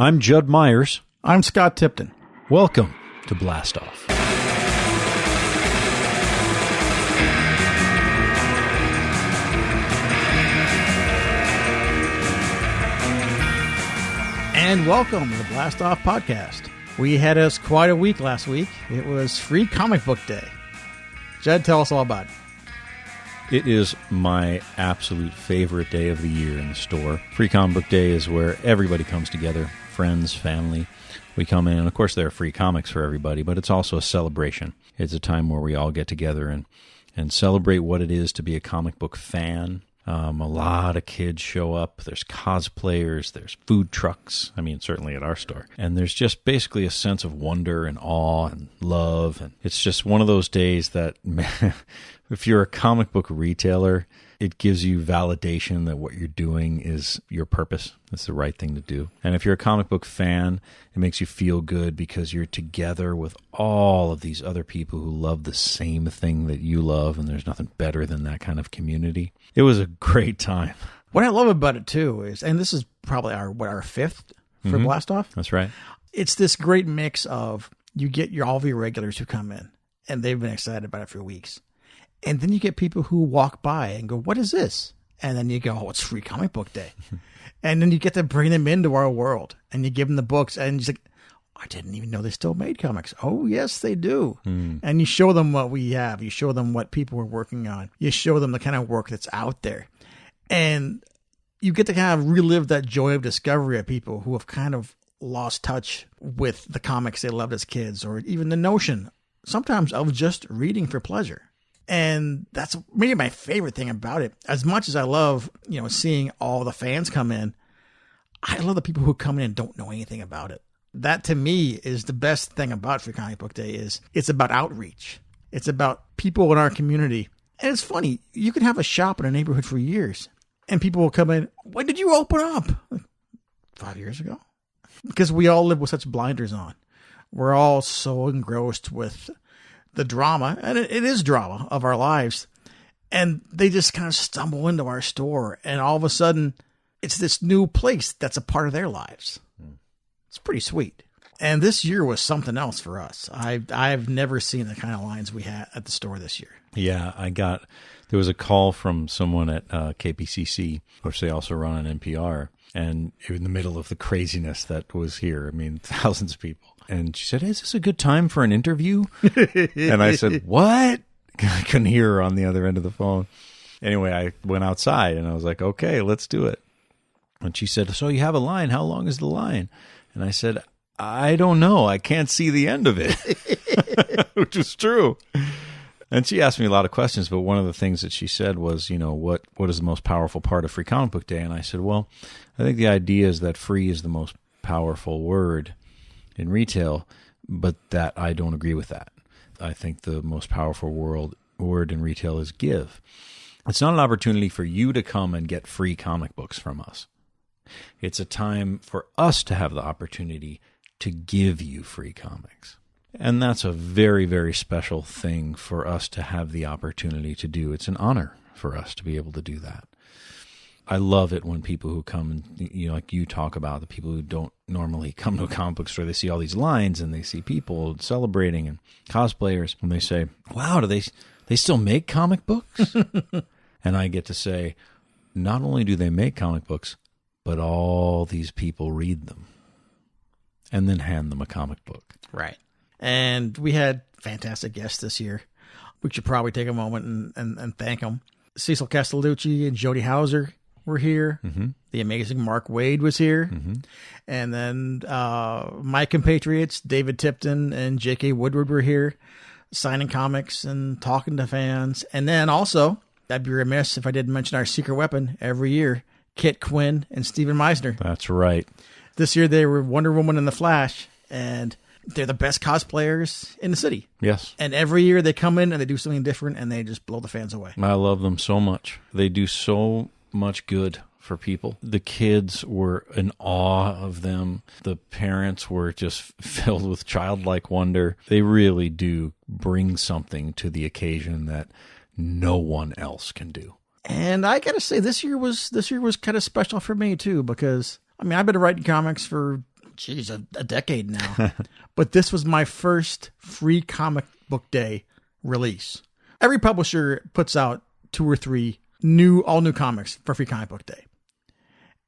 I'm Judd Myers. I'm Scott Tipton. Welcome to Blastoff. And welcome to the Blastoff podcast. We had us quite a week last week. It was Free Comic Book Day. Judd, tell us all about it. It is my absolute favorite day of the year in the store. Free Comic Book Day is where everybody comes together, friends, family. We come in, and of course there are free comics for everybody, but it's also a celebration. It's a time where we all get together and celebrate what it is to be a comic book fan. A lot of kids show up. There's cosplayers. There's food trucks. I mean, certainly at our store. And there's just basically a sense of wonder and awe and love. And it's just one of those days that, man, if you're a comic book retailer, it gives you validation that what you're doing is your purpose. It's the right thing to do. And if you're a comic book fan, it makes you feel good because you're together with all of these other people who love the same thing that you love, and there's nothing better than that kind of community. It was a great time. What I love about it, too, is, and this is probably our fifth for Blastoff. That's right. It's this great mix of you get all of your regulars who come in, and they've been excited about it for weeks. And then you get people who walk by and go, what is this? And then you go, oh, it's Free Comic Book Day. And then you get to bring them into our world and you give them the books and you're like, I didn't even know they still made comics. Oh, yes, they do. And you show them what we have. You show them what people are working on. You show them the kind of work that's out there. And you get to kind of relive that joy of discovery of people who have kind of lost touch with the comics they loved as kids, or even the notion sometimes of just reading for pleasure. And that's maybe my favorite thing about it. As much as I love, seeing all the fans come in, I love the people who come in and don't know anything about it. That to me is the best thing about Free Comic Book Day. Is it's about outreach. It's about people in our community. And it's funny, you can have a shop in a neighborhood for years and people will come in, when did you open up? 5 years ago. Because we all live with such blinders on. We're all so engrossed with the drama, and it is drama of our lives, and they just kind of stumble into our store, and all of a sudden it's this new place that's a part of their lives. It's pretty sweet. And this year was something else for us. I've never seen the kind of lines we had at the store this year. Yeah, there was a call from someone at KPCC, which they also run on NPR, and in the middle of the craziness that was here, I mean, thousands of people. And she said, is this a good time for an interview? And I said, what? I couldn't hear her on the other end of the phone. Anyway, I went outside and I was like, okay, let's do it. And she said, so you have a line. How long is the line? And I said, I don't know. I can't see the end of it, which is true. And she asked me a lot of questions, but one of the things that she said was, what is the most powerful part of Free Comic Book Day? And I said, well, I think the idea is that free is the most powerful word in retail, but that I don't agree with that. I think the most powerful word in retail is give. It's not an opportunity for you to come and get free comic books from us. It's a time for us to have the opportunity to give you free comics. And that's a very, very special thing for us to have the opportunity to do. It's an honor for us to be able to do that. I love it when people who come and, like you talk about, the people who don't normally come to a comic book store, they see all these lines and they see people celebrating and cosplayers, and they say, wow, do they still make comic books? And I get to say, not only do they make comic books, but all these people read them and then hand them a comic book. Right. And we had fantastic guests this year. We should probably take a moment and thank them. Cecil Castellucci and Jody Hauser were here. The amazing Mark Wade was here. And then my compatriots, David Tipton and J.K. Woodward, were here signing comics and talking to fans. And then also, I'd be remiss if I didn't mention our secret weapon every year, Kit Quinn and Stephen Meisner. That's right. This year they were Wonder Woman and the Flash, and they're the best cosplayers in the city. Yes. And every year they come in and they do something different and they just blow the fans away. I love them so much. They do so much good for people. The kids were in awe of them. The parents were just filled with childlike wonder. They really do bring something to the occasion that no one else can do. And I got to say, this year was kind of special for me too, because I mean, I've been writing comics for a decade now. But this was my first free comic book day release. Every publisher puts out 2 or 3 all new comics for free comic book day.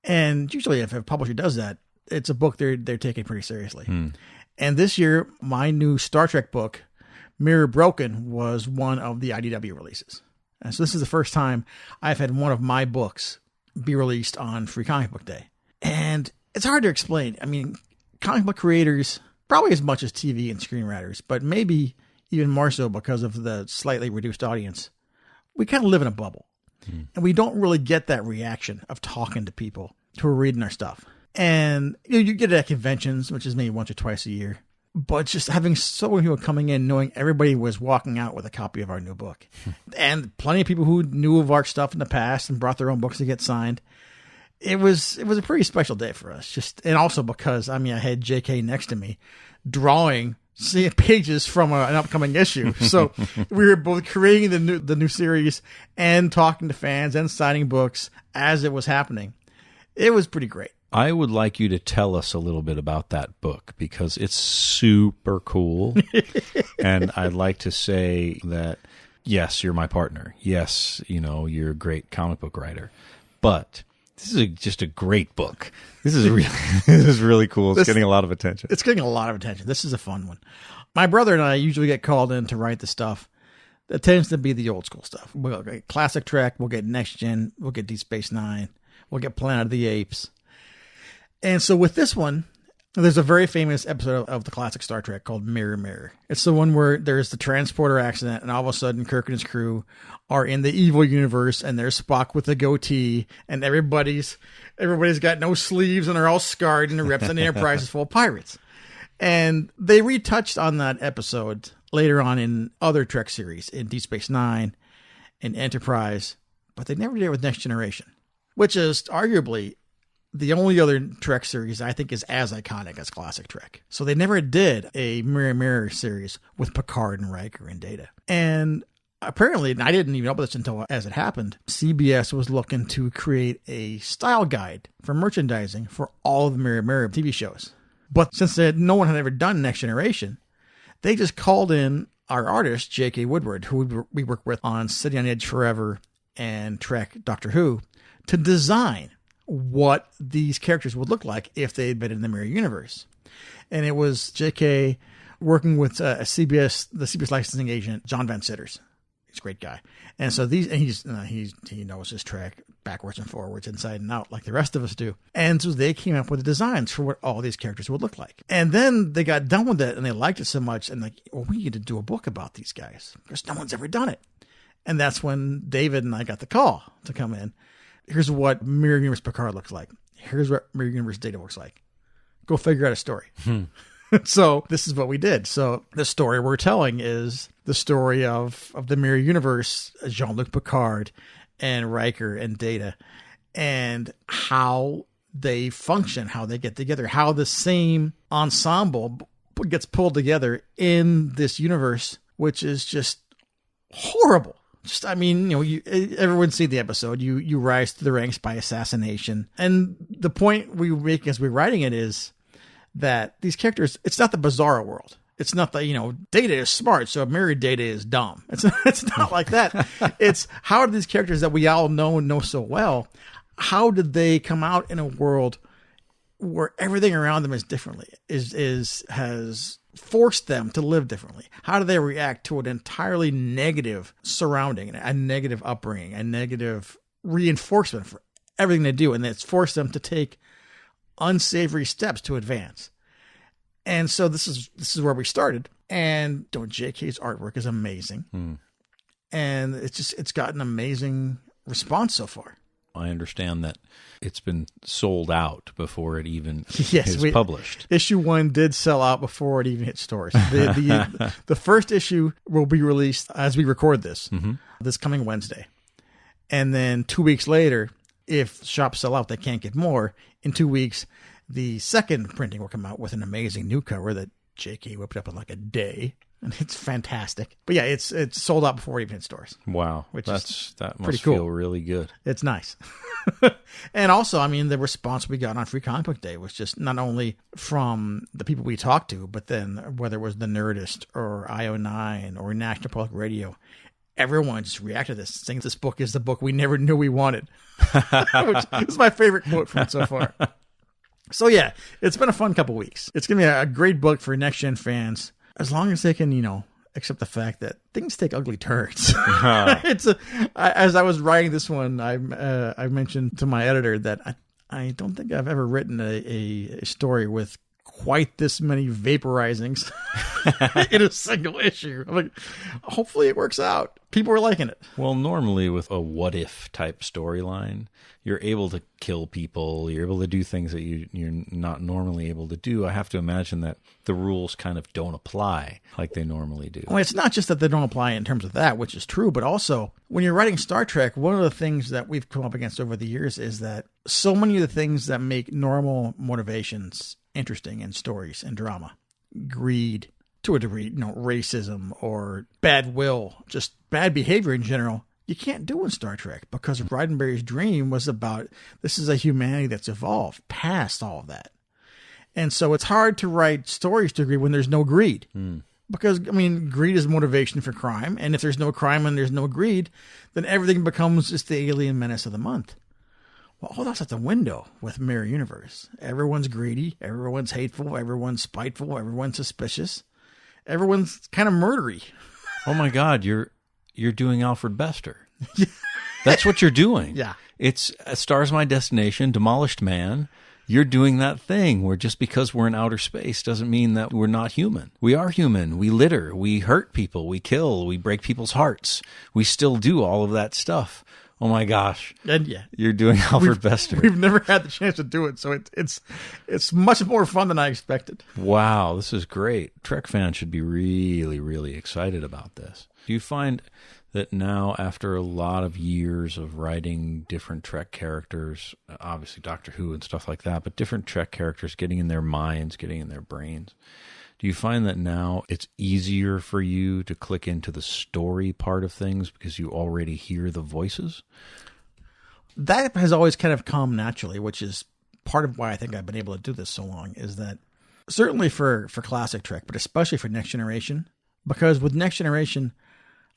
And usually if a publisher does that, it's a book they're taking pretty seriously. And this year, my new Star Trek book, Mirror Broken, was one of the IDW releases. And so this is the first time I've had one of my books be released on free comic book day. And it's hard to explain. I mean, comic book creators, probably as much as TV and screenwriters, but maybe even more so because of the slightly reduced audience, we kind of live in a bubble. And we don't really get that reaction of talking to people who are reading our stuff. And you get it at conventions, which is maybe once or twice a year. But just having so many people coming in, knowing everybody was walking out with a copy of our new book. And plenty of people who knew of our stuff in the past and brought their own books to get signed. It was a pretty special day for us. And also because, I had JK next to me drawing pages from an upcoming issue. So we were both creating the new series and talking to fans and signing books as it was happening. It was pretty great. I would like you to tell us a little bit about that book because it's super cool. And I'd like to say that, yes, you're my partner. Yes, you're a great comic book writer. But this is just a great book. This is really cool. It's getting a lot of attention. It's getting a lot of attention. This is a fun one. My brother and I usually get called in to write the stuff that tends to be the old school stuff. We'll get Classic Trek, we'll get Next Gen, we'll get Deep Space Nine, we'll get Planet of the Apes. And so with this one, there's a very famous episode of the classic Star Trek called Mirror Mirror. It's the one where there's the transporter accident and all of a sudden Kirk and his crew are in the evil universe and there's Spock with a goatee and everybody's got no sleeves and they're all scarred and ripped and the Enterprise is full of pirates. And they retouched on that episode later on in other Trek series, in Deep Space Nine, in Enterprise, but they never did it with Next Generation, which is arguably the only other Trek series I think is as iconic as Classic Trek. So they never did a Mirror Mirror series with Picard and Riker and Data. And apparently, and I didn't even know about this until as it happened, CBS was looking to create a style guide for merchandising for all of the Mirror Mirror TV shows. But since no one had ever done Next Generation, they just called in our artist, J.K. Woodward, who we work with on City on Edge Forever and Trek Doctor Who, to design what these characters would look like if they had been in the Mirror Universe. And it was J.K. working with the CBS licensing agent, John Van Sitters. He's a great guy. And so he knows his Trek backwards and forwards, inside and out, like the rest of us do. And so they came up with the designs for what all these characters would look like. And then they got done with it and they liked it so much and we need to do a book about these guys because no one's ever done it. And that's when David and I got the call to come in. Here's what Mirror Universe Picard looks like. Here's what Mirror Universe Data looks like. Go figure out a story. So this is what we did. So the story we're telling is the story of the Mirror Universe, Jean-Luc Picard and Riker and Data, and how they function, how they get together, how the same ensemble gets pulled together in this universe, which is just horrible. Everyone's seen the episode. You rise to the ranks by assassination. And the point we make as we're writing it is that these characters, it's not the Bizarro world. It's not the, Data is smart, so Mirror Data is dumb. It's not like that. It's how do these characters that we all know so well, how did they come out in a world where everything around them is differently, has forced them to live differently? How do they react to an entirely negative surrounding, a negative upbringing, a negative reinforcement for everything they do? And it's forced them to take unsavory steps to advance. And so this is where we started. And JK's artwork is amazing. And it's got an amazing response so far. I understand that it's been sold out before it even is published. Issue 1 did sell out before it even hit stores. The first issue will be released as we record this, this coming Wednesday. And then 2 weeks later, if shops sell out, they can't get more. In 2 weeks, the second printing will come out with an amazing new cover that JK whipped up in like a day. and it's fantastic. But yeah, it's sold out before it even hit stores. Wow. Which that pretty must cool. feel really good. It's nice. And also, I mean, the response we got on Free Comic Book Day was just not only from the people we talked to, but then whether it was the Nerdist or IO9 or National Public Radio, everyone just reacted to this, saying this book is the book we never knew we wanted. Which is my favorite quote from it so far. So yeah, it's been a fun couple weeks. It's going to be a great book for Next Gen fans, as long as they can, accept the fact that things take ugly turns. As I was writing this one, I mentioned to my editor that I don't think I've ever written a story with quite this many vaporizings in a single issue. I'm like, hopefully it works out. People are liking it. Well, normally with a what if type storyline, you're able to kill people. You're able to do things that you're not normally able to do. I have to imagine that the rules kind of don't apply like they normally do. Well, it's not just that they don't apply in terms of that, which is true, but also when you're writing Star Trek, one of the things that we've come up against over the years is that so many of the things that make normal motivations interesting in stories and drama, greed, to a degree, racism or bad will, just bad behavior in general, you can't do in Star Trek, because Roddenberry's dream was about, this is a humanity that's evolved past all of that. And so it's hard to write stories to greed when there's no greed. Because, greed is motivation for crime. And if there's no crime and there's no greed, then everything becomes just the alien menace of the month. Well, all that's out the window with Mirror Universe. Everyone's greedy. Everyone's hateful. Everyone's spiteful. Everyone's suspicious. Everyone's kind of murdery. Oh my God, you're doing Alfred Bester. That's what you're doing. Yeah. It's Stars My Destination, Demolished Man. You're doing that thing where just because we're in outer space doesn't mean that we're not human. We are human. We litter. We hurt people. We kill. We break people's hearts. We still do all of that stuff. Oh my gosh. And yeah. You're doing Alfred Bester. We've never had the chance to do it, so it's much more fun than I expected. Wow, this is great. Trek fans should be really, really excited about this. Do you find that now, after a lot of years of writing different Trek characters, obviously Doctor Who and stuff like that, but different Trek characters getting in their minds, getting in their brains, do you find that now it's easier for you to click into the story part of things because you already hear the voices? That has always kind of come naturally, which is part of why I think I've been able to do this so long, is that certainly for classic Trek, but especially for Next Generation, because with Next Generation,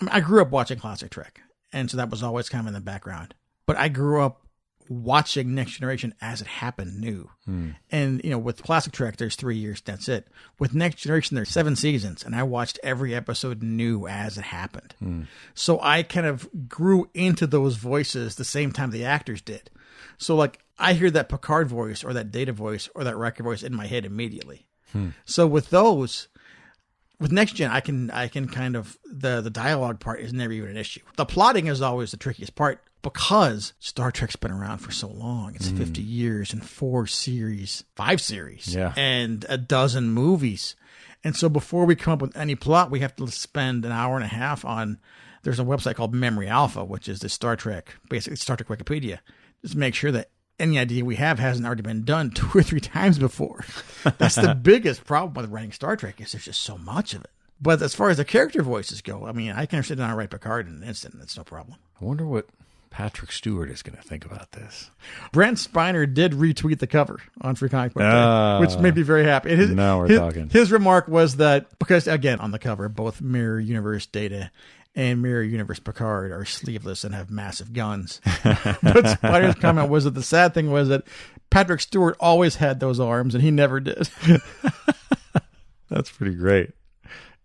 I grew up watching classic Trek, and so that was always kind of in the background. But I grew up watching Next Generation as it happened new. And, with classic Trek, there's 3 years, that's it. With Next Generation, there's 7 seasons, and I watched every episode new as it happened. So I kind of grew into those voices the same time the actors did. So, I hear that Picard voice or that Data voice or that Riker voice in my head immediately. So with those, with Next Gen, I can kind of, the dialogue part is never even an issue. The plotting is always the trickiest part, because Star Trek's been around for so long. It's 50 years and 5 series, and a dozen movies. And so before we come up with any plot, we have to spend an hour and a half on, there's a website called Memory Alpha, which is the Star Trek, basically Star Trek Wikipedia. Just make sure that any idea we have hasn't already been done 2 or 3 times before. That's the biggest problem with writing Star Trek, is there's just so much of it. But as far as the character voices go, I can sit down and write Picard in an instant. That's no problem. I wonder what Patrick Stewart is going to think about this. Brent Spiner did retweet the cover on Free Comic Book Day, which made me very happy. Now we're talking. His remark was that, because, again, on the cover, both Mirror Universe Data and Mirror Universe Picard are sleeveless and have massive guns. But Spiner's comment was that the sad thing was that Patrick Stewart always had those arms, and he never did. That's pretty great.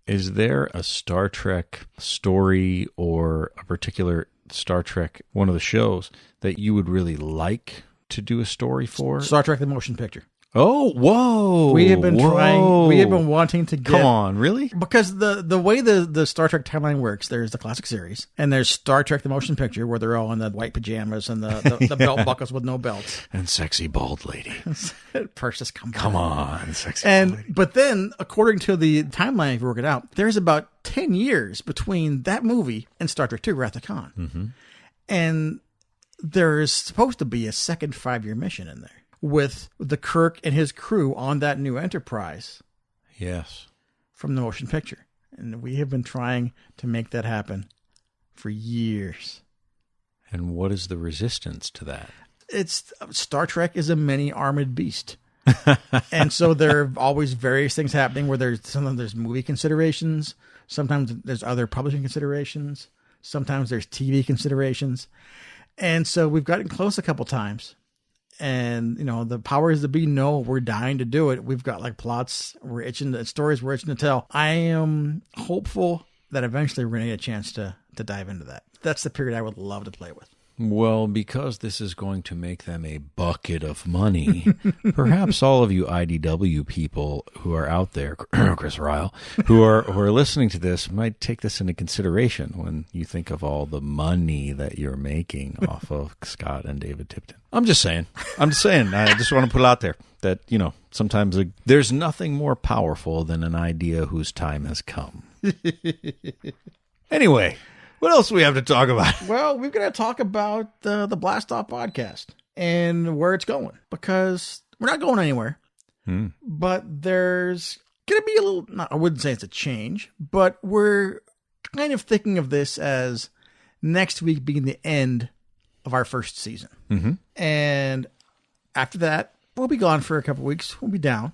Is there a Star Trek story or a particular Star Trek, one of the shows, that you would really like to do a story for? Star Trek the Motion Picture. Oh, whoa. We have been wanting to get... Come on, really? Because the way the Star Trek timeline works, there's the classic series, and there's Star Trek the Motion Picture, where they're all in the white pajamas and the belt buckles with no belts. And sexy bald lady. Persis, come on, sexy bald lady. But then, according to the timeline, if you work it out, there's about 10 years between that movie and Star Trek II, Wrath of Khan. And there's supposed to be a second 5-year mission in there, with the Kirk and his crew on that new Enterprise. Yes. From the motion picture. And we have been trying to make that happen for years. And what is the resistance to that? It's Star Trek is a many armored beast. And so there are always various things happening where sometimes there's movie considerations, sometimes there's other publishing considerations, sometimes there's TV considerations. And so we've gotten close a couple times. And, the powers that be know we're dying to do it. We've got plots, stories we're itching to tell. I am hopeful that eventually we're going to get a chance to dive into that. That's the period I would love to play with. Well, because this is going to make them a bucket of money, perhaps all of you IDW people who are out there, Chris Ryle, who are listening to this might take this into consideration when you think of all the money that you're making off of Scott and David Tipton. I'm just saying. I just want to put it out there that, sometimes there's nothing more powerful than an idea whose time has come. Anyway. What else do we have to talk about? Well, we're going to talk about the Blastoff podcast and where it's going, because we're not going anywhere. But there's going to be a little, I wouldn't say it's a change, but we're kind of thinking of this as next week being the end of our first season. Mm-hmm. And after that, we'll be gone for a couple weeks. We'll be down.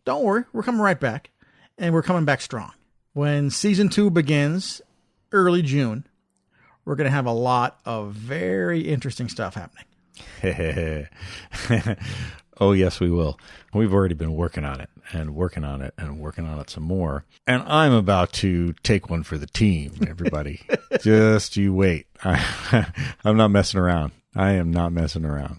Don't worry. We're coming right back, and we're coming back strong. When season 2 begins early June, we're going to have a lot of very interesting stuff happening. Oh, yes, we will. We've already been working on it and working on it and working on it some more. And I'm about to take one for the team, everybody. Just you wait. I'm not messing around. I am not messing around.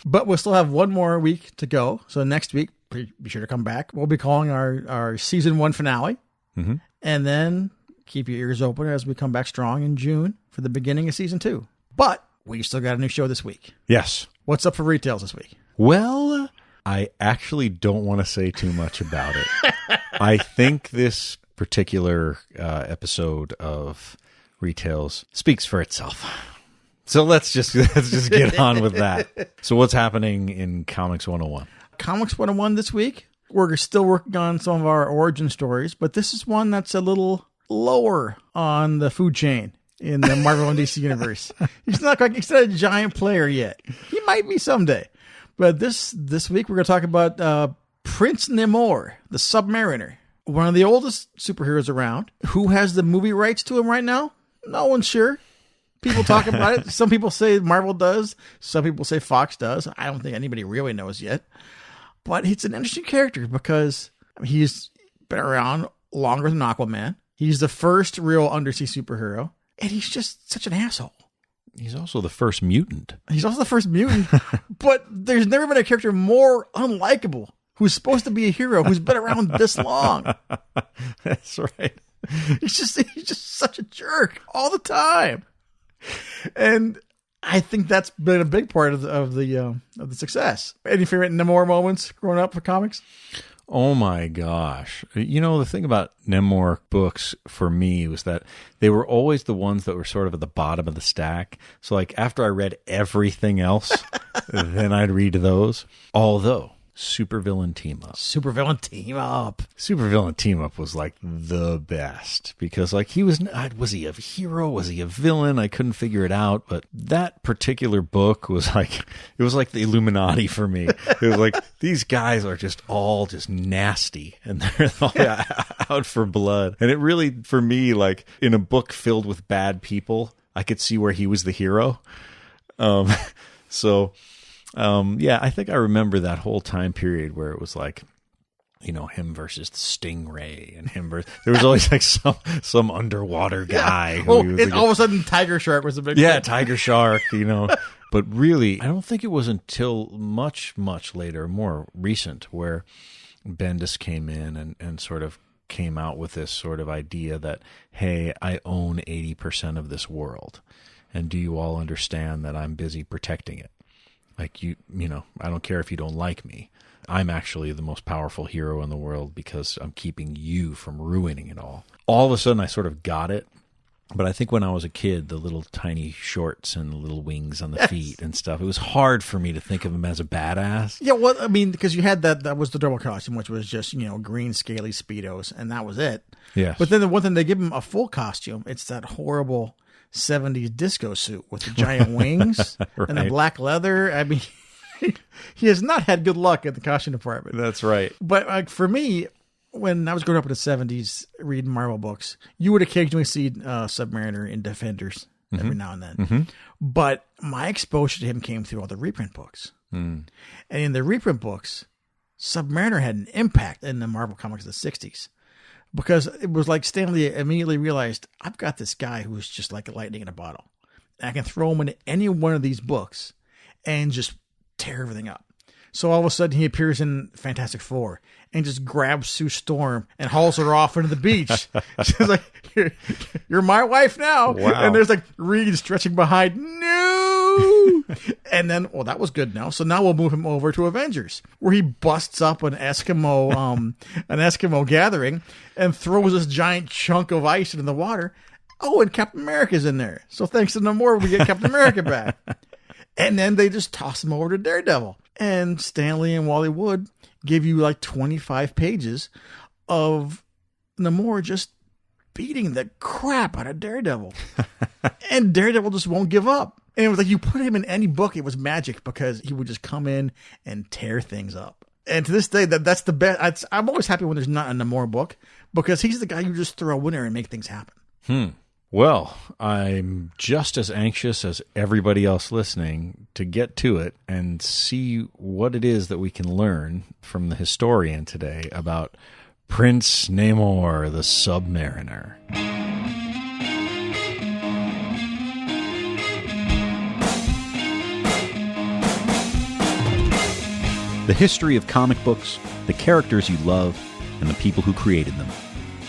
But we'll still have one more week to go. So next week, be sure to come back. We'll be calling our season 1 finale. Mm-hmm. And then keep your ears open as we come back strong in June for the beginning of season 2. But we still got a new show this week. Yes. What's up for retails this week? Well, I actually don't want to say too much about it. I think this particular episode of Retails speaks for itself. So let's just get on with that. So what's happening in Comics 101? Comics 101 this week, we're still working on some of our origin stories, but this is one that's a little lower on the food chain in the Marvel and DC universe. He's not a giant player yet. He might be someday. But this week we're going to talk about Prince Namor, the Submariner, one of the oldest superheroes around. Who has the movie rights to him right now? No one's sure. People talk about it. Some people say Marvel does. Some people say Fox does. I don't think anybody really knows yet. But it's an interesting character because he's been around longer than Aquaman. He's the first real undersea superhero, and he's just such an asshole. He's also the first mutant. But there's never been a character more unlikable who's supposed to be a hero who's been around this long. That's right. He's just such a jerk all the time. And I think that's been a big part of the success. Any favorite Namor moments growing up for comics? Oh my gosh. The thing about Namor books for me was that they were always the ones that were sort of at the bottom of the stack. So after I read everything else, then I'd read those. Although Supervillain Team Up. Supervillain Team Up was the best because he was he a hero? Was he a villain? I couldn't figure it out. But that particular book was it was like the Illuminati for me. It was these guys are just all just nasty and they're all out for blood. And it really, for me, in a book filled with bad people, I could see where he was the hero. I think I remember that whole time period where it was him versus the Stingray and him versus, there was always some underwater guy. All of a sudden Tiger Shark was a big thing. Tiger Shark, But really, I don't think it was until much, much later, more recent, where Bendis came in and sort of came out with this sort of idea that, hey, I own 80% of this world. And do you all understand that I'm busy protecting it? I don't care if you don't like me. I'm actually the most powerful hero in the world because I'm keeping you from ruining it all. All of a sudden, I sort of got it. But I think when I was a kid, the little tiny shorts and the little wings on the feet and stuff, it was hard for me to think of him as a badass. Yeah, well, I mean, because you had that was the double costume, which was just, green scaly Speedos, and that was it. Yes. But then the one thing, they give him a full costume. It's that horrible 70s disco suit with the giant wings Right. and the black leather. I mean, he has not had good luck at the costume department. That's right. But for me, when I was growing up in the 70s reading Marvel books, you would occasionally see Submariner in Defenders every now and then. Mm-hmm. But my exposure to him came through all the reprint books. And in the reprint books, Submariner had an impact in the Marvel Comics of the 60s. Because it was like Stan Lee immediately realized, I've got this guy who's just like lightning in a bottle. I can throw him into any one of these books and just tear everything up. So all of a sudden he appears in Fantastic Four and just grabs Sue Storm and hauls her off into the beach. She's like, you're my wife now. Wow. And there's like Reed stretching behind. No. And then, well, that was good now. So now we'll move him over to Avengers, where he busts up an Eskimo gathering and throws this giant chunk of ice into the water. Oh, and Captain America's in there. So thanks to Namor, we get Captain America back. And then they just toss him over to Daredevil. And Stanley and Wally Wood give you like 25 pages of Namor just beating the crap out of Daredevil. And Daredevil just won't give up. And it was like you put him in any book, it was magic because he would just come in and tear things up. And to this day, that's the best. I'm always happy when there's not a Namor book because he's the guy you just throw in there and make things happen. Well, I'm just as anxious as everybody else listening to get to it and see what it is that we can learn from the historian today about Prince Namor, the Submariner. The history of comic books, the characters you love, and the people who created them.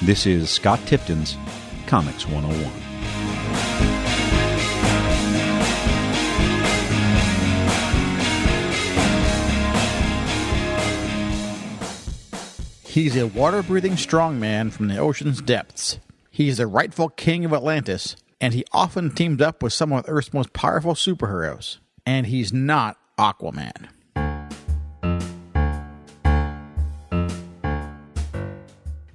This is Scott Tipton's Comics 101. He's a water-breathing strongman from the ocean's depths. He's the rightful king of Atlantis, and he often teamed up with some of Earth's most powerful superheroes. And he's not Aquaman.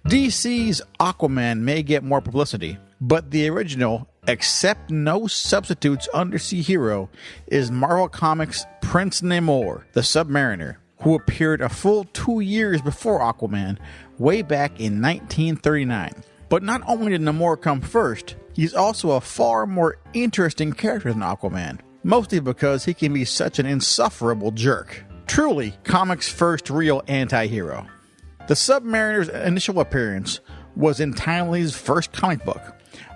DC's Aquaman may get more publicity, but the original, accept no substitutes undersea hero is Marvel Comics' Prince Namor, the Submariner, who appeared a full 2 years before Aquaman, way back in 1939. But not only did Namor come first, he's also a far more interesting character than Aquaman, mostly because he can be such an insufferable jerk. Truly, comics' first real anti-hero. The Submariner's initial appearance was in Timely's first comic book,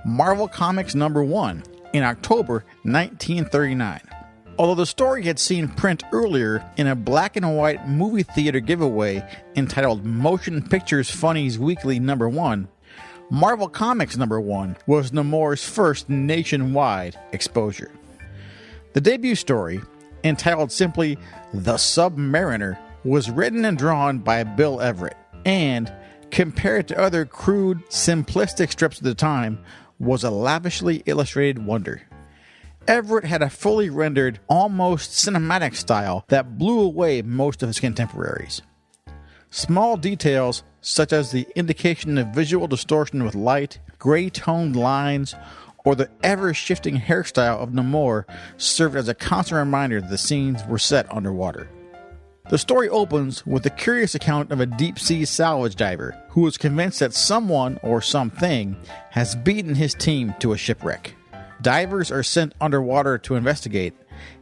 Marvel Comics #1, in October 1939. Although the story had seen print earlier in a black and white movie theater giveaway entitled Motion Pictures Funnies Weekly #1, Marvel Comics #1 was Namor's first nationwide exposure. The debut story, entitled simply The Submariner, was written and drawn by Bill Everett, and, compared to other crude, simplistic strips of the time, was a lavishly illustrated wonder. Everett had a fully rendered, almost cinematic style that blew away most of his contemporaries. Small details, such as the indication of visual distortion with light, gray-toned lines, or the ever-shifting hairstyle of Namor, served as a constant reminder that the scenes were set underwater. The story opens with a curious account of a deep-sea salvage diver who is convinced that someone or something has beaten his team to a shipwreck. Divers are sent underwater to investigate,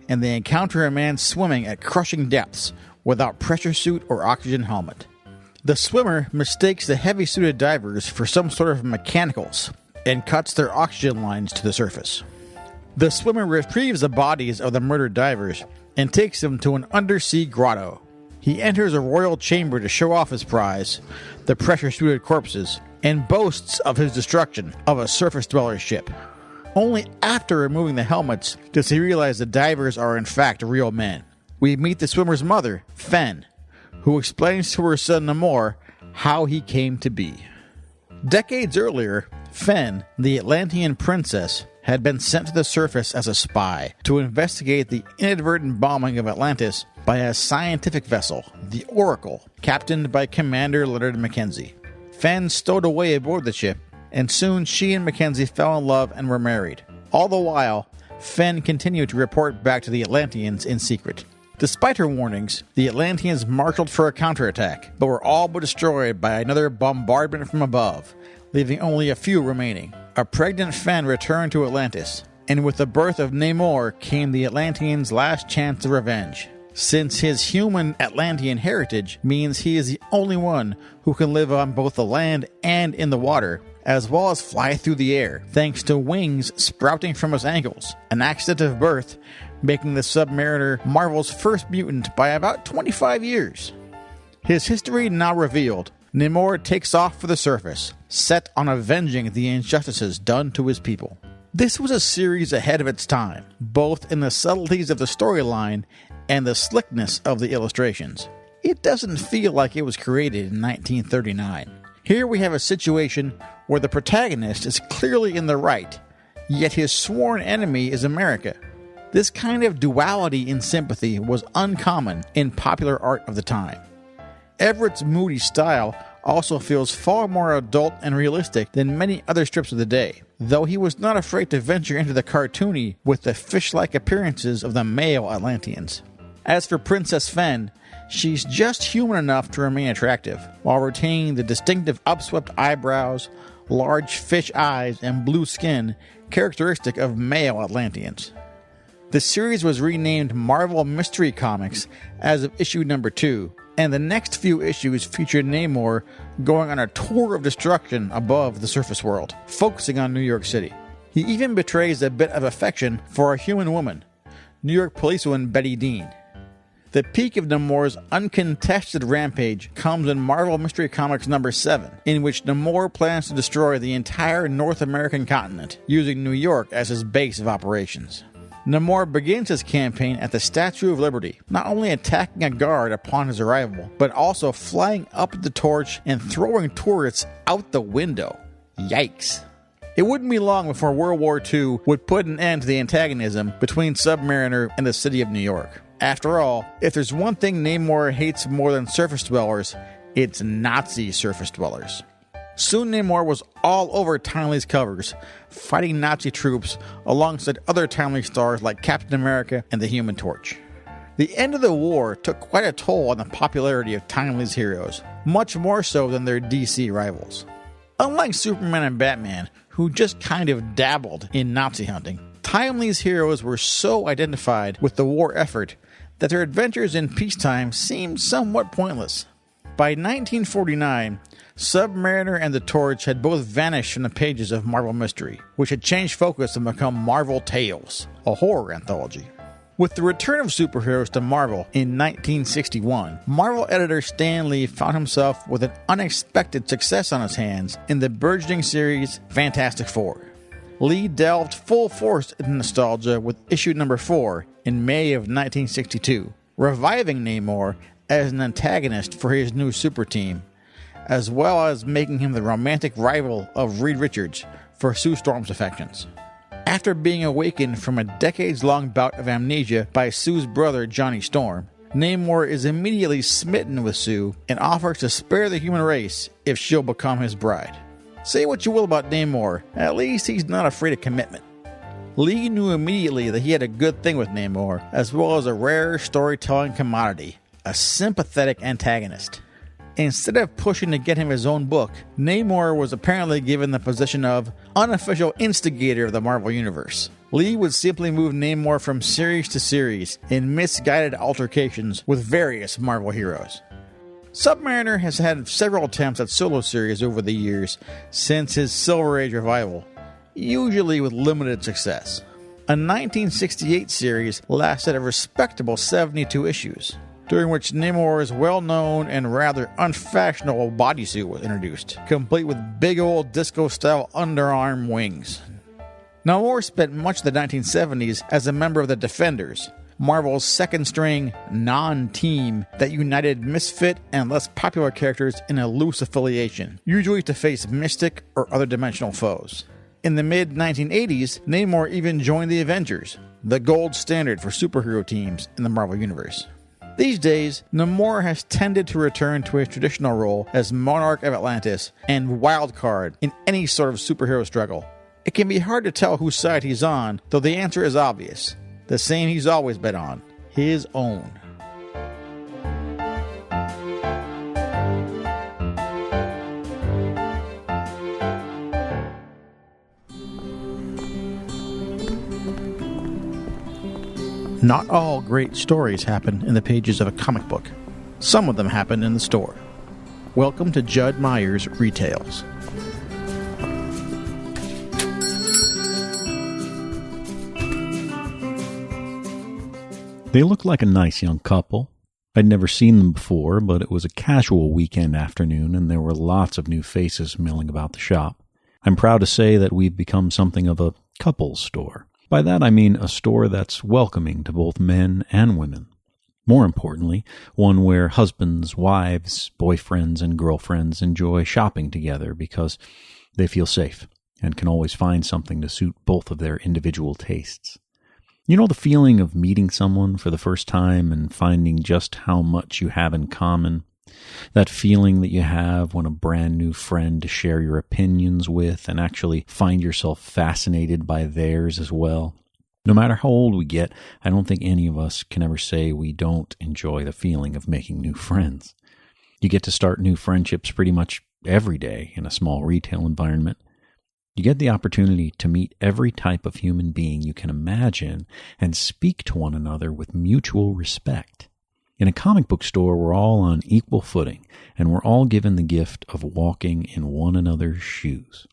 and they encounter a man swimming at crushing depths without pressure suit or oxygen helmet. The swimmer mistakes the heavy-suited divers for some sort of mechanicals and cuts their oxygen lines to the surface. The swimmer retrieves the bodies of the murdered divers and takes them to an undersea grotto. He enters a royal chamber to show off his prize, the pressure-suited corpses, and boasts of his destruction of a surface-dweller ship. Only after removing the helmets does he realize the divers are in fact real men. We meet the swimmer's mother, Fen, who explains to her son Namor how he came to be. Decades earlier, Fen, the Atlantean princess, had been sent to the surface as a spy to investigate the inadvertent bombing of Atlantis by a scientific vessel, the Oracle, captained by Commander Leonard Mackenzie. Fen stowed away aboard the ship, and soon she and Mackenzie fell in love and were married. All the while, Fen continued to report back to the Atlanteans in secret. Despite her warnings, the Atlanteans marshaled for a counterattack, but were all but destroyed by another bombardment from above, leaving only a few remaining. A pregnant Fen returned to Atlantis, and with the birth of Namor came the Atlanteans' last chance of revenge. Since his human Atlantean heritage means he is the only one who can live on both the land and in the water, as well as fly through the air, thanks to wings sprouting from his ankles, an accident of birth, making the Submariner Marvel's first mutant by about 25 years. His history now revealed, Namor takes off for the surface, set on avenging the injustices done to his people. This was a series ahead of its time, both in the subtleties of the storyline and the slickness of the illustrations. It doesn't feel like it was created in 1939. Here we have a situation where the protagonist is clearly in the right, yet his sworn enemy is America. This kind of duality in sympathy was uncommon in popular art of the time. Everett's moody style also feels far more adult and realistic than many other strips of the day, though he was not afraid to venture into the cartoony with the fish-like appearances of the male Atlanteans. As for Princess Fen, she's just human enough to remain attractive, while retaining the distinctive upswept eyebrows, large fish eyes, and blue skin characteristic of male Atlanteans. The series was renamed Marvel Mystery Comics as of issue number 2, and the next few issues featured Namor going on a tour of destruction above the surface world, focusing on New York City. He even betrays a bit of affection for a human woman, New York policewoman Betty Dean. The peak of Namor's uncontested rampage comes in Marvel Mystery Comics number 7, in which Namor plans to destroy the entire North American continent, using New York as his base of operations. Namor begins his campaign at the Statue of Liberty, not only attacking a guard upon his arrival, but also flying up the torch and throwing tourists out the window. Yikes. It wouldn't be long before World War II would put an end to the antagonism between Submariner and the city of New York. After all, if there's one thing Namor hates more than surface dwellers, it's Nazi surface dwellers. Soon Namor was all over Timely's covers, fighting Nazi troops alongside other Timely stars like Captain America and the Human Torch. The end of the war took quite a toll on the popularity of Timely's heroes, much more so than their DC rivals. Unlike Superman and Batman, who just kind of dabbled in Nazi hunting, Timely's heroes were so identified with the war effort that their adventures in peacetime seemed somewhat pointless. By 1949, Submariner and the Torch had both vanished from the pages of Marvel Mystery, which had changed focus and become Marvel Tales, a horror anthology. With the return of superheroes to Marvel in 1961, Marvel editor Stan Lee found himself with an unexpected success on his hands in the burgeoning series Fantastic Four. Lee delved full force into nostalgia with issue number 4 in May of 1962, reviving Namor as an antagonist for his new super team, as well as making him the romantic rival of Reed Richards for Sue Storm's affections. After being awakened from a decades-long bout of amnesia by Sue's brother Johnny Storm, Namor is immediately smitten with Sue and offers to spare the human race if she'll become his bride. Say what you will about Namor, at least he's not afraid of commitment. Lee knew immediately that he had a good thing with Namor, as well as a rare storytelling commodity, a sympathetic antagonist. Instead of pushing to get him his own book, Namor was apparently given the position of unofficial instigator of the Marvel Universe. Lee would simply move Namor from series to series in misguided altercations with various Marvel heroes. Submariner has had several attempts at solo series over the years since his Silver Age revival, usually with limited success. A 1968 series lasted a respectable 72 issues, during which Namor's well-known and rather unfashionable bodysuit was introduced, complete with big old disco-style underarm wings. Namor spent much of the 1970s as a member of the Defenders, Marvel's second-string non-team that united misfit and less popular characters in a loose affiliation, usually to face mystic or other dimensional foes. In the mid-1980s, Namor even joined the Avengers, the gold standard for superhero teams in the Marvel Universe. These days, Namor has tended to return to his traditional role as Monarch of Atlantis and Wildcard in any sort of superhero struggle. It can be hard to tell whose side he's on, though the answer is obvious. The same he's always been on, his own. Not all great stories happen in the pages of a comic book. Some of them happen in the store. Welcome to Judd Meyer's Retails. They looked like a nice young couple. I'd never seen them before, but it was a casual weekend afternoon, and there were lots of new faces milling about the shop. I'm proud to say that we've become something of a couples store. By that I mean a store that's welcoming to both men and women. More importantly, one where husbands, wives, boyfriends, and girlfriends enjoy shopping together because they feel safe and can always find something to suit both of their individual tastes. You know the feeling of meeting someone for the first time and finding just how much you have in common? That feeling that you have when a brand new friend to share your opinions with and actually find yourself fascinated by theirs as well. No matter how old we get, I don't think any of us can ever say we don't enjoy the feeling of making new friends. You get to start new friendships pretty much every day in a small retail environment. You get the opportunity to meet every type of human being you can imagine and speak to one another with mutual respect. In a comic book store, we're all on equal footing, and we're all given the gift of walking in one another's shoes.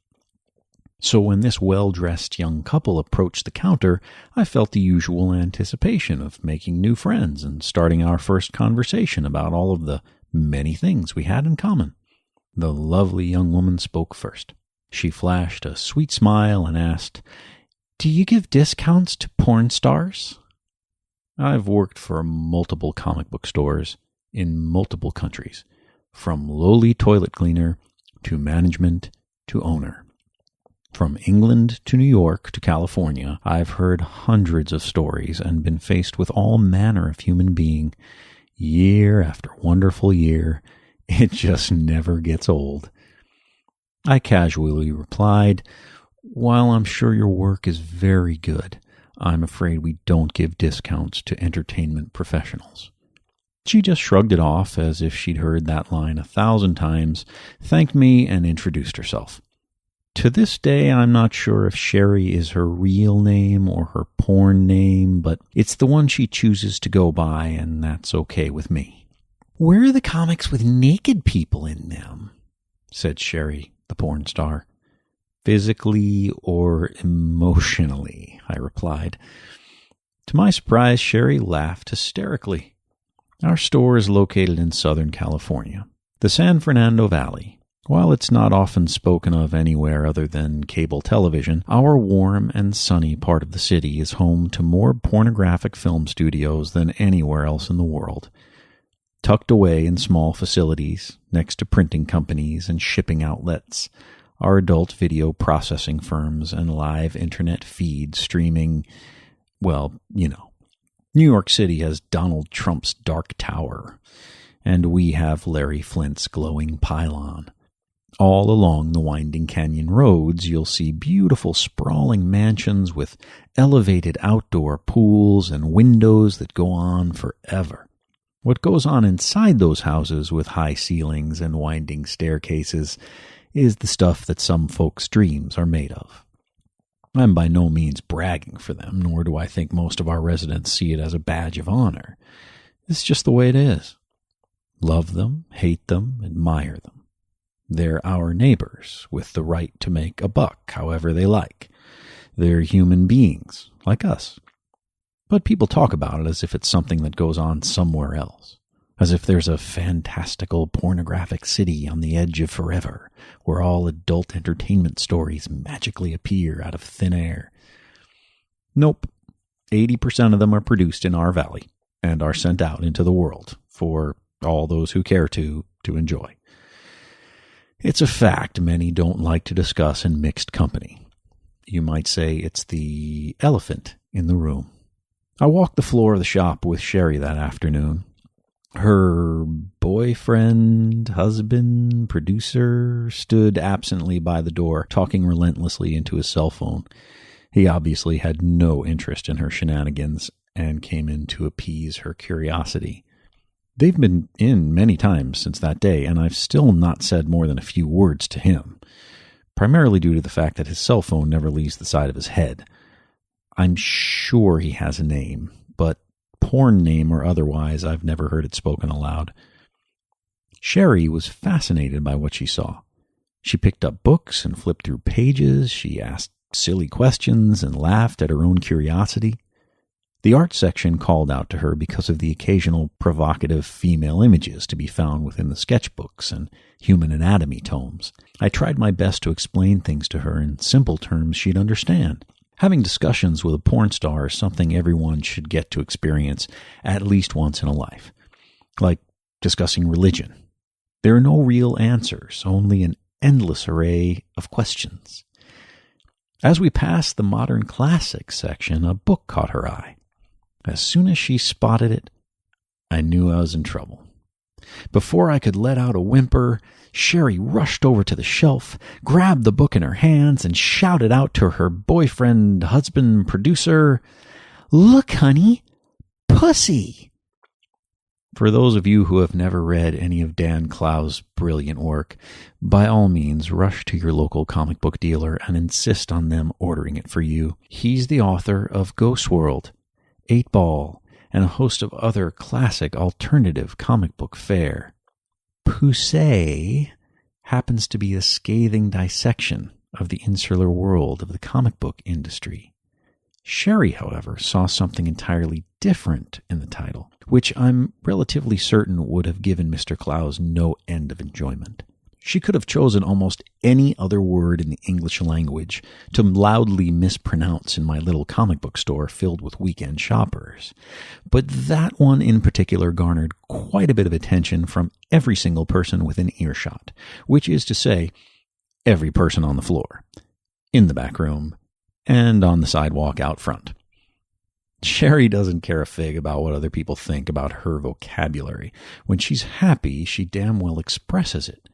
So when this well-dressed young couple approached the counter, I felt the usual anticipation of making new friends and starting our first conversation about all of the many things we had in common. The lovely young woman spoke first. She flashed a sweet smile and asked, "Do you give discounts to porn stars?" I've worked for multiple comic book stores in multiple countries, from lowly toilet cleaner to management to owner. From England to New York to California, I've heard hundreds of stories and been faced with all manner of human being. Year after wonderful year, it just never gets old. I casually replied, "While I'm sure your work is very good, I'm afraid we don't give discounts to entertainment professionals." She just shrugged it off as if she'd heard that line 1,000 times, thanked me, and introduced herself. To this day, I'm not sure if Sherry is her real name or her porn name, but it's the one she chooses to go by, and that's okay with me. "Where are the comics with naked people in them?" said Sherry, the porn star. "Physically or emotionally," I replied. To my surprise, Sherry laughed hysterically. Our store is located in Southern California, the San Fernando Valley. While it's not often spoken of anywhere other than cable television, our warm and sunny part of the city is home to more pornographic film studios than anywhere else in the world. Tucked away in small facilities, next to printing companies and shipping outlets, are adult video processing firms and live internet feeds streaming, well, you know. New York City has Donald Trump's Dark Tower, and we have Larry Flint's glowing pylon. All along the winding canyon roads, you'll see beautiful sprawling mansions with elevated outdoor pools and windows that go on forever. What goes on inside those houses with high ceilings and winding staircases is the stuff that some folks' dreams are made of. I'm by no means bragging for them, nor do I think most of our residents see it as a badge of honor. It's just the way it is. Love them, hate them, admire them. They're our neighbors, with the right to make a buck however they like. They're human beings, like us. But people talk about it as if it's something that goes on somewhere else. As if there's a fantastical pornographic city on the edge of forever, where all adult entertainment stories magically appear out of thin air. Nope. 80% of them are produced in our valley and are sent out into the world for all those who care to enjoy. It's a fact many don't like to discuss in mixed company. You might say it's the elephant in the room. I walked the floor of the shop with Sherry that afternoon. Her boyfriend, husband, producer stood absently by the door, talking relentlessly into his cell phone. He obviously had no interest in her shenanigans and came in to appease her curiosity. They've been in many times since that day, and I've still not said more than a few words to him, primarily due to the fact that his cell phone never leaves the side of his head. I'm sure he has a name, but porn name or otherwise, I've never heard it spoken aloud. Sherry was fascinated by what she saw. She picked up books and flipped through pages. She asked silly questions and laughed at her own curiosity. The art section called out to her because of the occasional provocative female images to be found within the sketchbooks and human anatomy tomes. I tried my best to explain things to her in simple terms she'd understand. Having discussions with a porn star is something everyone should get to experience at least once in a life. Like discussing religion. There are no real answers, only an endless array of questions. As we passed the modern classics section, a book caught her eye. As soon as she spotted it, I knew I was in trouble. Before I could let out a whimper, Sherry rushed over to the shelf, grabbed the book in her hands, and shouted out to her boyfriend, husband, producer, "Look, honey, pussy!" For those of you who have never read any of Dan Clow's brilliant work, by all means, rush to your local comic book dealer and insist on them ordering it for you. He's the author of Ghost World, 8 Ball, and a host of other classic alternative comic book fare. Poussey happens to be a scathing dissection of the insular world of the comic book industry. Sherry, however, saw something entirely different in the title, which I'm relatively certain would have given Mr. Clowes no end of enjoyment. She could have chosen almost any other word in the English language to loudly mispronounce in my little comic book store filled with weekend shoppers. But that one in particular garnered quite a bit of attention from every single person within earshot, which is to say, every person on the floor, in the back room, and on the sidewalk out front. Sherry doesn't care a fig about what other people think about her vocabulary. When she's happy, she damn well expresses it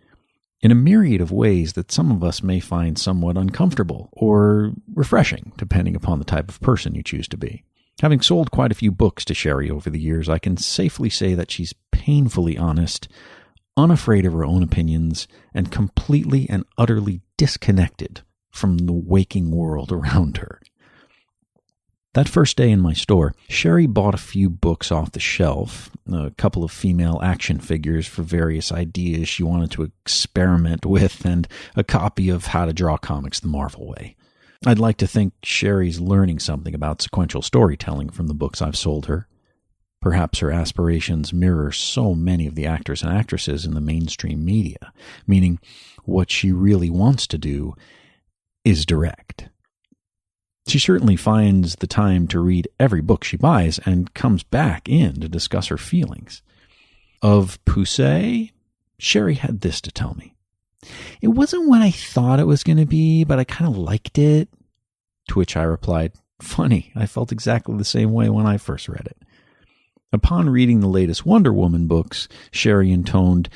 in a myriad of ways that some of us may find somewhat uncomfortable or refreshing, depending upon the type of person you choose to be. Having sold quite a few books to Sherry over the years, I can safely say that she's painfully honest, unafraid of her own opinions, and completely and utterly disconnected from the waking world around her. That first day in my store, Sherry bought a few books off the shelf, a couple of female action figures for various ideas she wanted to experiment with, and a copy of How to Draw Comics the Marvel Way. I'd like to think Sherry's learning something about sequential storytelling from the books I've sold her. Perhaps her aspirations mirror so many of the actors and actresses in the mainstream media, meaning what she really wants to do is direct. She certainly finds the time to read every book she buys and comes back in to discuss her feelings. Of Poussey, Sherry had this to tell me. "It wasn't what I thought it was going to be, but I kind of liked it." To which I replied, "Funny, I felt exactly the same way when I first read it." Upon reading the latest Wonder Woman books, Sherry intoned,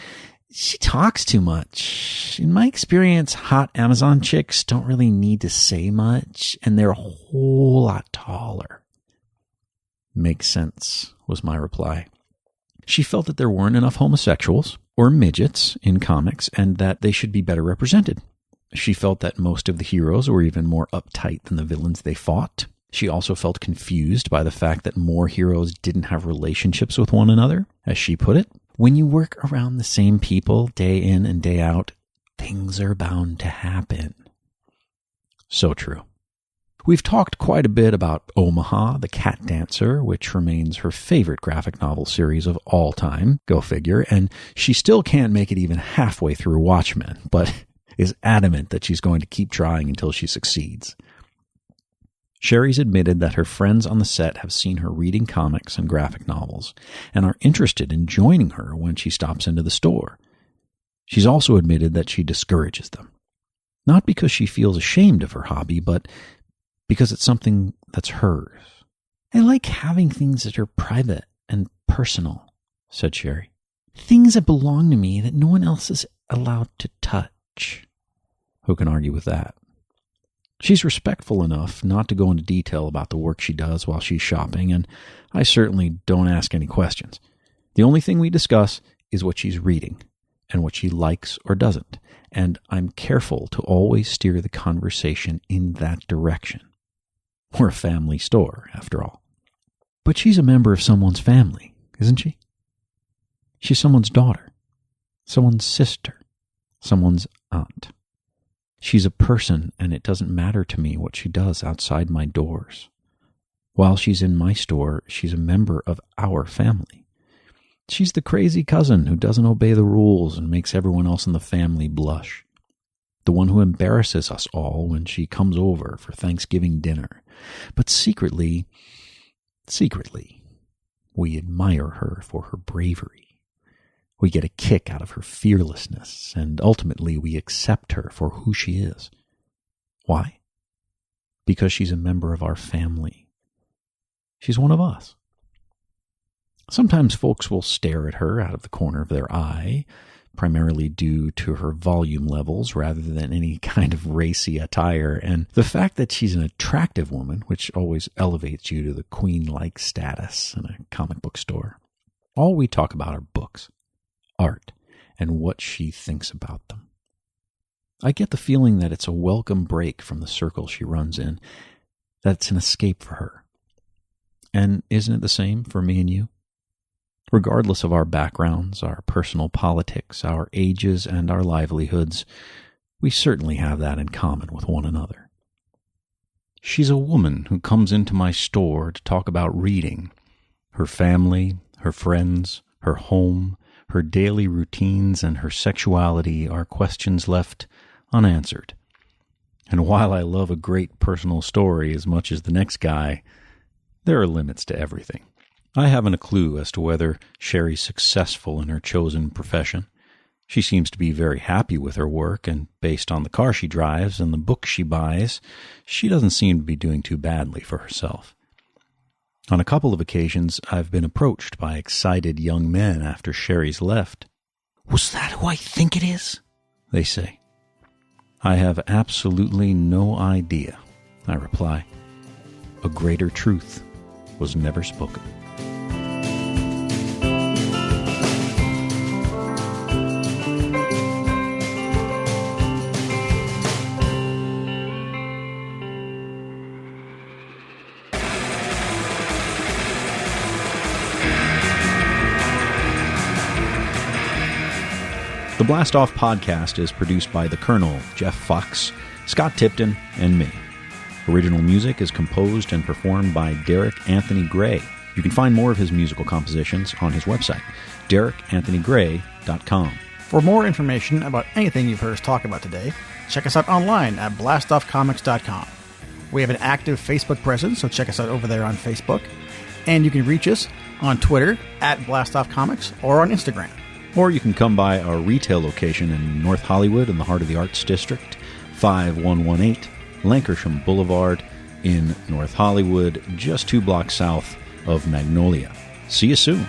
"She talks too much. In my experience, hot Amazon chicks don't really need to say much, and they're a whole lot taller." "Makes sense," was my reply. She felt that there weren't enough homosexuals or midgets in comics, and that they should be better represented. She felt that most of the heroes were even more uptight than the villains they fought. She also felt confused by the fact that more heroes didn't have relationships with one another. As she put it, "When you work around the same people day in and day out, things are bound to happen." So true. We've talked quite a bit about Omaha, the Cat Dancer, which remains her favorite graphic novel series of all time, go figure, and she still can't make it even halfway through Watchmen, but is adamant that she's going to keep trying until she succeeds. Sherry's admitted that her friends on the set have seen her reading comics and graphic novels and are interested in joining her when she stops into the store. She's also admitted that she discourages them. Not because she feels ashamed of her hobby, but because it's something that's hers. I like having things that are private and personal, said Sherry. Things that belong to me that no one else is allowed to touch. Who can argue with that? She's respectful enough not to go into detail about the work she does while she's shopping, and I certainly don't ask any questions. The only thing we discuss is what she's reading and what she likes or doesn't, and I'm careful to always steer the conversation in that direction. We're a family store, after all. But she's a member of someone's family, isn't she? She's someone's daughter, someone's sister, someone's aunt. She's a person, and it doesn't matter to me what she does outside my doors. While she's in my store, she's a member of our family. She's the crazy cousin who doesn't obey the rules and makes everyone else in the family blush. The one who embarrasses us all when she comes over for Thanksgiving dinner. But secretly, we admire her for her bravery. We get a kick out of her fearlessness, and ultimately we accept her for who she is. Why? Because she's a member of our family. She's one of us. Sometimes folks will stare at her out of the corner of their eye, primarily due to her volume levels rather than any kind of racy attire, and the fact that she's an attractive woman, which always elevates you to the queen-like status in a comic book store. All we talk about are books, art, and what she thinks about them. I get the feeling that it's a welcome break from the circle she runs in, that it's an escape for her. And isn't it the same for me and you? Regardless of our backgrounds, our personal politics, our ages, and our livelihoods, we certainly have that in common with one another. She's a woman who comes into my store to talk about reading, her family, her friends, her home, her daily routines, and her sexuality are questions left unanswered. And while I love a great personal story as much as the next guy, there are limits to everything. I haven't a clue as to whether Sherry's successful in her chosen profession. She seems to be very happy with her work, and based on the car she drives and the books she buys, she doesn't seem to be doing too badly for herself. On a couple of occasions, I've been approached by excited young men after Sherry's left. "Was that who I think it is?" they say. I have absolutely no idea, I reply. A greater truth was never spoken. The Blastoff podcast is produced by the Colonel, Jeff Fox, Scott Tipton, and me. Original music is composed and performed by Derek Anthony Gray. You can find more of his musical compositions on his website, derekanthonygray.com. For more information about anything you've heard us talk about today, check us out online at blastoffcomics.com. We have an active Facebook presence, so check us out over there on Facebook. And you can reach us on Twitter at blastoffcomics or on Instagram. Or you can come by our retail location in North Hollywood in the heart of the Arts District, 5118 Lankershim Boulevard in North Hollywood, just 2 blocks south of Magnolia. See you soon.